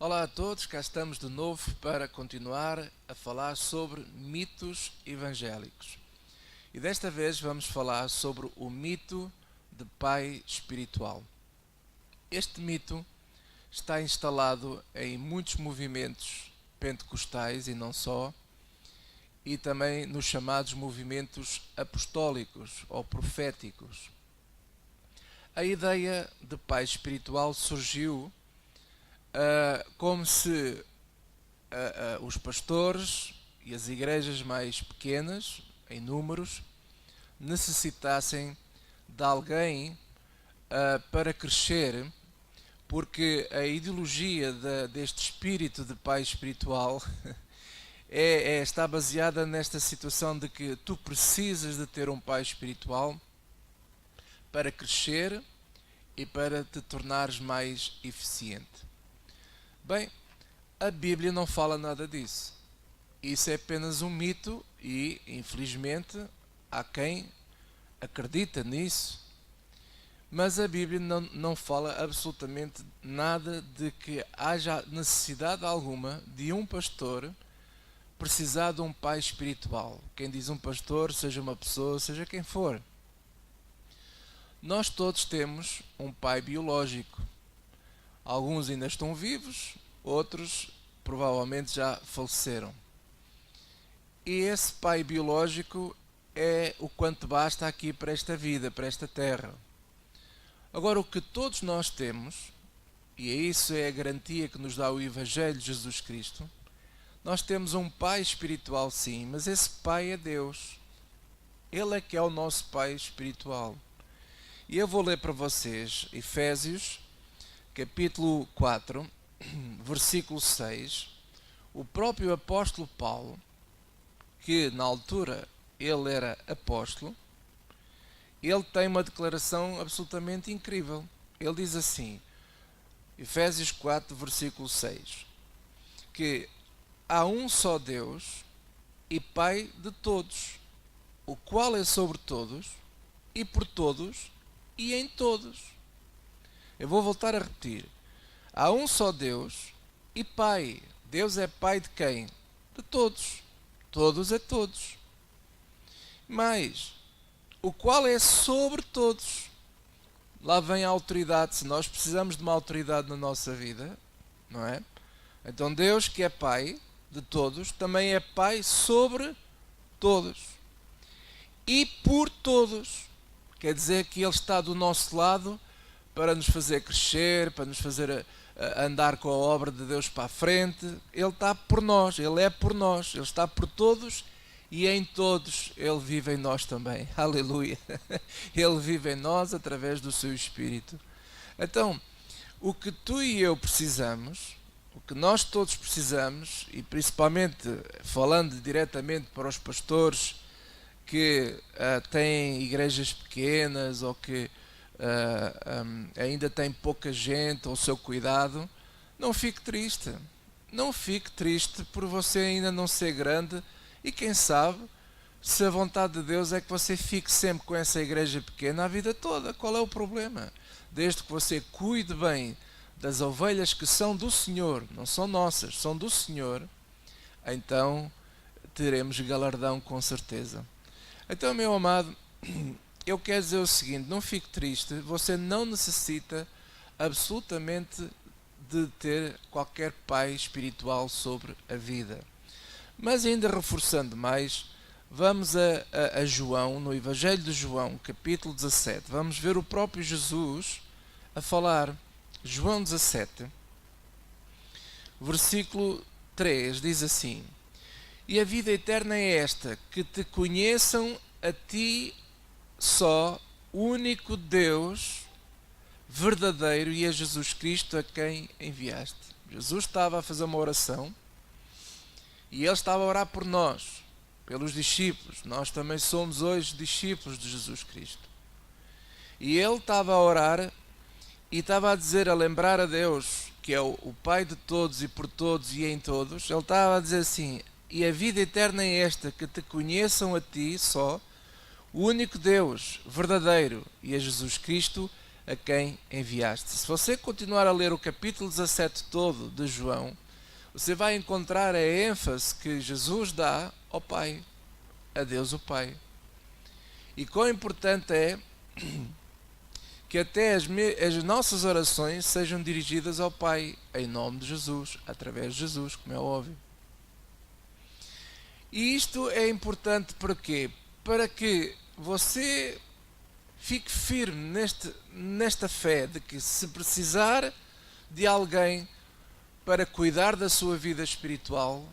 Olá a todos, cá estamos de novo para continuar a falar sobre mitos evangélicos. E desta vez vamos falar sobre o mito de pai espiritual. Este mito está instalado em muitos movimentos pentecostais e não só, e também nos chamados movimentos apostólicos ou proféticos. A ideia de pai espiritual surgiu como se os pastores e as igrejas mais pequenas, em números, necessitassem de alguém para crescer, porque a ideologia deste espírito de pai espiritual está baseada nesta situação de que tu precisas de ter um pai espiritual para crescer e para te tornares mais eficiente. Bem, a Bíblia não fala nada disso. Isso é apenas um mito e, infelizmente, há quem acredita nisso. Mas a Bíblia não fala absolutamente nada de que haja necessidade alguma de um pastor precisar de um pai espiritual. Quem diz um pastor, seja uma pessoa, seja quem for. Nós todos temos um pai biológico. Alguns ainda estão vivos, outros provavelmente já faleceram. E esse pai biológico é o quanto basta aqui para esta vida, para esta terra. Agora, o que todos nós temos, e isso é a garantia que nos dá o Evangelho de Jesus Cristo, nós temos um pai espiritual, sim, mas esse pai é Deus. Ele é que é o nosso pai espiritual. E eu vou ler para vocês Efésios, capítulo 4, versículo 6. O próprio apóstolo Paulo, que na altura ele era apóstolo, ele tem uma declaração absolutamente incrível. Ele diz assim, Efésios 4, versículo 6, que há um só Deus e Pai de todos, o qual é sobre todos e por todos e em todos. Eu vou voltar a repetir. Há um só Deus e Pai. Deus é Pai de quem? De todos. Todos é todos. Mas, o qual é sobre todos. Lá vem a autoridade. Se nós precisamos de uma autoridade na nossa vida, não é? Então Deus, que é Pai de todos, também é Pai sobre todos. E por todos. Quer dizer que Ele está do nosso lado para nos fazer crescer, para nos fazer andar com a obra de Deus para a frente. Ele está por nós, Ele é por nós, Ele está por todos e em todos Ele vive em nós também. Aleluia! Ele vive em nós através do seu Espírito. Então, o que tu e eu precisamos, o que nós todos precisamos, e principalmente falando diretamente para os pastores que têm igrejas pequenas ou que ainda têm pouca gente ao seu cuidado, não fique triste. Não fique triste por você ainda não ser grande e quem sabe se a vontade de Deus é que você fique sempre com essa igreja pequena a vida toda. Qual é o problema? Desde que você cuide bem das ovelhas que são do Senhor, não são nossas, são do Senhor, então teremos galardão com certeza. Então, meu amado, eu quero dizer o seguinte, não fique triste, você não necessita absolutamente de ter qualquer pai espiritual sobre a vida. Mas ainda reforçando mais, vamos a João, no Evangelho de João, capítulo 17, vamos ver o próprio Jesus a falar. João 17, versículo 3, diz assim, e a vida eterna é esta, que te conheçam a ti só, único Deus verdadeiro e a Jesus Cristo a quem enviaste. Jesus estava a fazer uma oração e ele estava a orar por nós, pelos discípulos. Nós também somos hoje discípulos de Jesus Cristo. E ele estava a orar e estava a dizer, a lembrar a Deus, que é o Pai de todos e por todos e em todos. Ele estava a dizer assim, e a vida eterna é esta, que te conheçam a ti só, o único Deus verdadeiro e a Jesus Cristo a quem enviaste. Se você continuar a ler o capítulo 17 todo de João, você vai encontrar a ênfase que Jesus dá ao Pai, a Deus o Pai. E quão importante é que até as nossas orações sejam dirigidas ao Pai, em nome de Jesus, através de Jesus, como é óbvio. E isto é importante para quê? Para que você fique firme nesta fé de que, se precisar de alguém para cuidar da sua vida espiritual,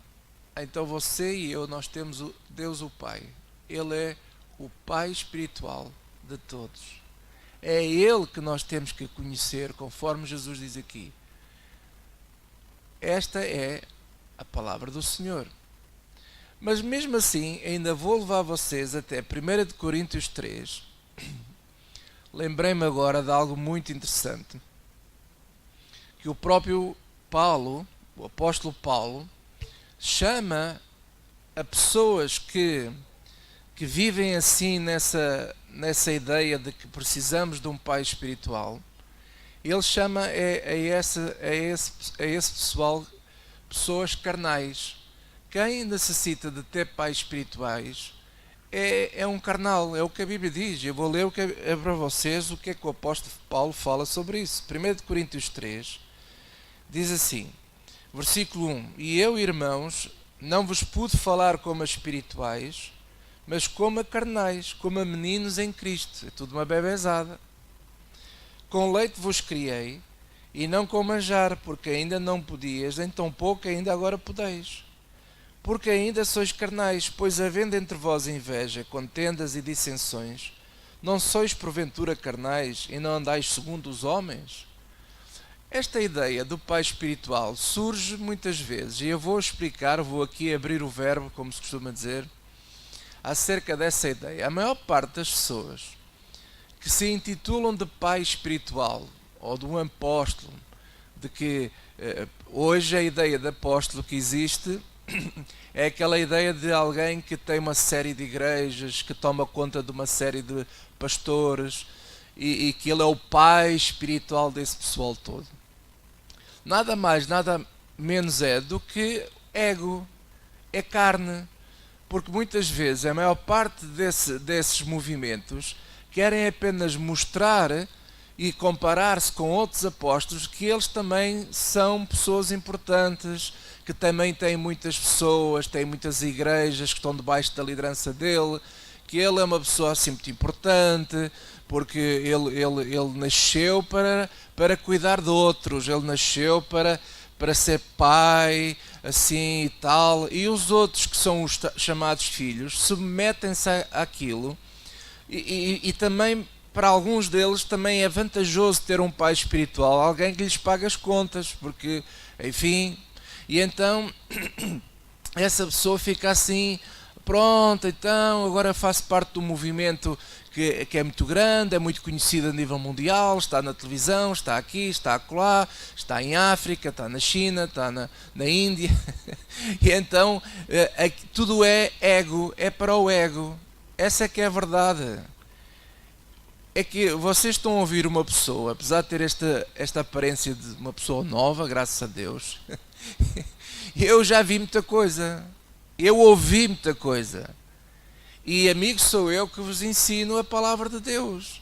então você e eu, nós temos Deus o Pai. Ele é o Pai espiritual de todos. É Ele que nós temos que conhecer, conforme Jesus diz aqui. Esta é a palavra do Senhor. Mas mesmo assim, ainda vou levar vocês até 1 de Coríntios 3. Lembrei-me agora de algo muito interessante, que o próprio Paulo, o apóstolo Paulo, chama a pessoas que vivem assim nessa ideia de que precisamos de um pai espiritual. Ele chama a esse pessoal pessoas carnais. Quem necessita de ter pais espirituais é um carnal, é o que a Bíblia diz. Eu vou ler para vocês o que é que o apóstolo Paulo fala sobre isso. 1 de Coríntios 3 diz assim, versículo 1: E eu, irmãos, não vos pude falar como a espirituais, mas como a carnais, como a meninos em Cristo. É tudo uma bebezada. Com leite vos criei, e não com manjar, porque ainda não podias, nem tão pouco ainda agora podeis. Porque ainda sois carnais, pois havendo entre vós inveja, contendas e dissensões, não sois porventura carnais, e não andais segundo os homens? Esta ideia do pai espiritual surge muitas vezes, e eu vou explicar, vou aqui abrir o verbo, como se costuma dizer, acerca dessa ideia. A maior parte das pessoas que se intitulam de pai espiritual, ou de um apóstolo, de que hoje a ideia de apóstolo que existe é aquela ideia de alguém que tem uma série de igrejas, que toma conta de uma série de pastores, e que ele é o pai espiritual desse pessoal todo. Nada mais, nada menos é do que ego, é carne, porque muitas vezes a maior parte desses movimentos querem apenas mostrar e comparar-se com outros apóstolos, que eles também são pessoas importantes, que também têm muitas pessoas, têm muitas igrejas que estão debaixo da liderança dele, que ele é uma pessoa assim muito importante, porque ele nasceu para cuidar de outros, ele nasceu para ser pai, assim e tal, e os outros que são os chamados filhos submetem-se àquilo, e também para alguns deles também é vantajoso ter um pai espiritual, alguém que lhes paga as contas, porque, enfim, e então essa pessoa fica assim, pronto, então agora faço parte do movimento que é muito grande, é muito conhecido a nível mundial, está na televisão, está aqui, está acolá, está em África, está na China, está na Índia, e então tudo é ego, é para o ego. Essa é que é a verdade. É que vocês estão a ouvir uma pessoa, apesar de ter esta aparência de uma pessoa nova, graças a Deus, eu já vi muita coisa, eu ouvi muita coisa, e amigo sou eu que vos ensino a palavra de Deus.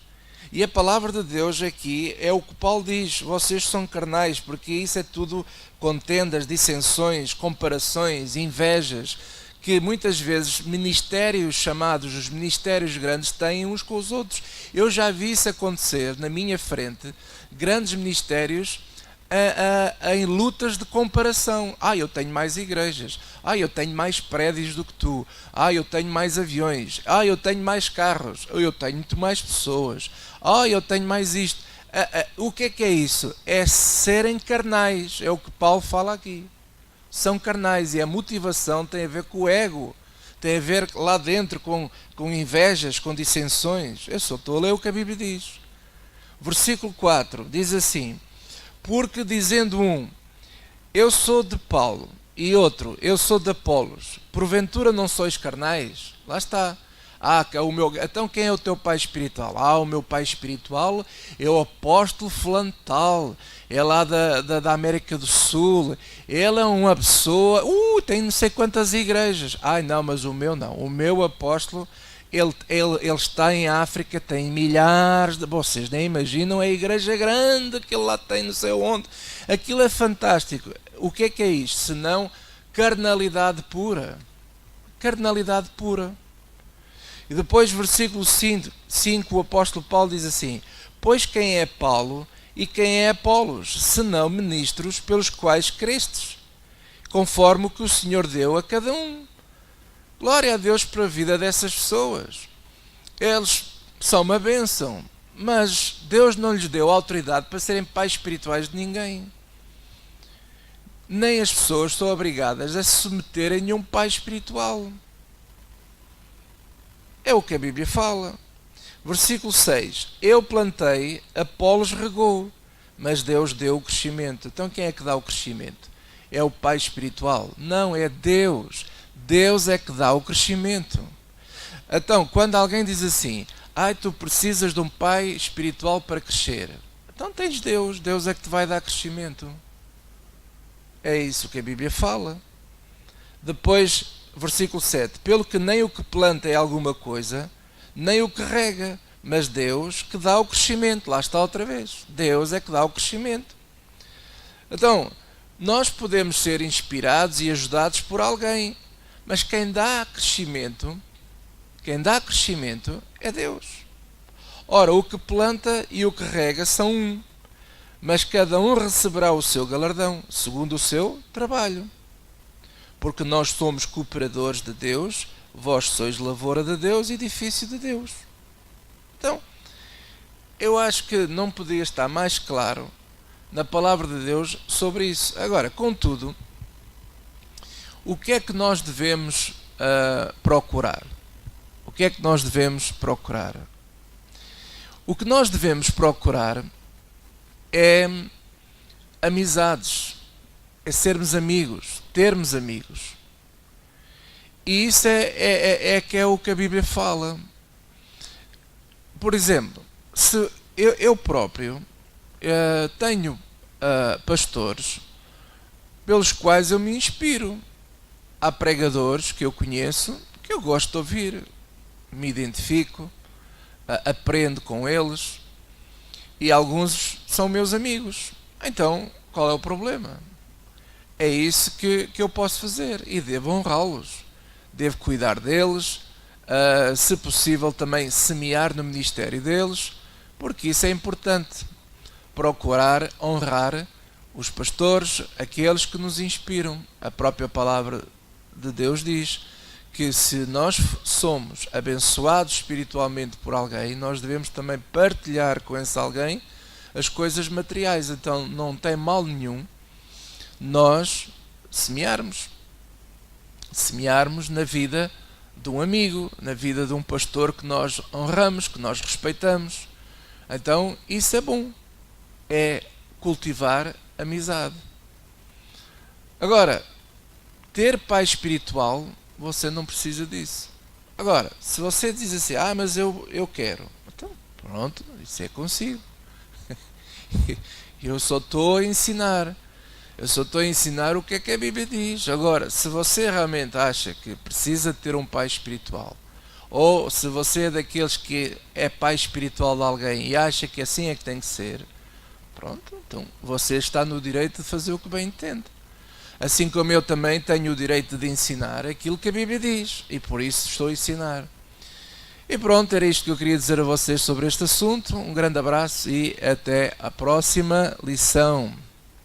E a palavra de Deus aqui é o que Paulo diz, vocês são carnais, porque isso é tudo contendas, dissensões, comparações, invejas, que muitas vezes ministérios chamados, os ministérios grandes, têm uns com os outros. Eu já vi isso acontecer na minha frente, grandes ministérios em lutas de comparação. Eu tenho mais igrejas, eu tenho mais prédios do que tu, eu tenho mais aviões, eu tenho mais carros, eu tenho muito mais pessoas, eu tenho mais isto. O que é isso? É serem carnais, é o que Paulo fala aqui. São carnais, e a motivação tem a ver com o ego, tem a ver lá dentro com invejas, com dissensões. Eu só estou a ler o que a Bíblia diz. Versículo 4 diz assim: porque dizendo um, eu sou de Paulo, e outro, eu sou de Apolos, porventura não sois carnais? Lá está. Então quem é o teu pai espiritual? O meu pai espiritual é o apóstolo fulano tal, é lá da América do Sul, ele é uma pessoa, tem não sei quantas igrejas. Não, mas o meu não, o meu apóstolo, ele está em África, tem milhares de... Vocês nem imaginam a igreja grande que ele lá tem, não sei onde. Aquilo é fantástico. O que é isto? Senão carnalidade pura. Carnalidade pura. E depois, versículo 5, o apóstolo Paulo diz assim: pois quem é Paulo e quem é Apolos, senão ministros pelos quais crestes, conforme o que o Senhor deu a cada um. Glória a Deus pela vida dessas pessoas. Eles são uma bênção, mas Deus não lhes deu autoridade para serem pais espirituais de ninguém. Nem as pessoas são obrigadas a se submeterem a nenhum pai espiritual. É o que a Bíblia fala. Versículo 6. Eu plantei, Apolos regou, mas Deus deu o crescimento. Então quem é que dá o crescimento? É o pai espiritual? Não, é Deus. Deus é que dá o crescimento. Então, quando alguém diz assim: tu precisas de um pai espiritual para crescer. Então tens Deus. Deus é que te vai dar crescimento. É isso que a Bíblia fala. Depois, versículo 7. Pelo que nem o que planta é alguma coisa, nem o que rega, mas Deus que dá o crescimento. Lá está outra vez. Deus é que dá o crescimento. Então, nós podemos ser inspirados e ajudados por alguém, mas quem dá crescimento é Deus. Ora, o que planta e o que rega são um, mas cada um receberá o seu galardão, segundo o seu trabalho. Porque nós somos cooperadores de Deus, vós sois lavoura de Deus, edifício de Deus. Então, eu acho que não podia estar mais claro na palavra de Deus sobre isso. Agora, contudo, o que é que nós devemos procurar? O que é que nós devemos procurar? O que nós devemos procurar é amizades, é sermos amigos, termos amigos. E isso é o que a Bíblia fala. Por exemplo, se eu próprio tenho pastores pelos quais eu me inspiro. Há pregadores que eu conheço, que eu gosto de ouvir, me identifico, aprendo com eles, e alguns são meus amigos. Então, qual é o problema? É isso que eu posso fazer, e devo honrá-los, devo cuidar deles, se possível também semear no ministério deles, porque isso é importante, procurar honrar os pastores, aqueles que nos inspiram. A própria palavra de Deus diz que se nós somos abençoados espiritualmente por alguém, nós devemos também partilhar com esse alguém as coisas materiais. Então não tem mal nenhum nós semearmos na vida de um amigo, na vida de um pastor que nós honramos, que nós respeitamos. Então isso é bom, é cultivar amizade. Agora, ter pai espiritual, você não precisa disso. Agora, se você diz assim: mas eu quero, então pronto, isso é consigo. Eu só estou a ensinar. O que é que a Bíblia diz. Agora, se você realmente acha que precisa ter um pai espiritual, ou se você é daqueles que é pai espiritual de alguém e acha que assim é que tem que ser, pronto, então você está no direito de fazer o que bem entende. Assim como eu também tenho o direito de ensinar aquilo que a Bíblia diz, e por isso estou a ensinar. E pronto, era isto que eu queria dizer a vocês sobre este assunto. Um grande abraço e até a próxima lição.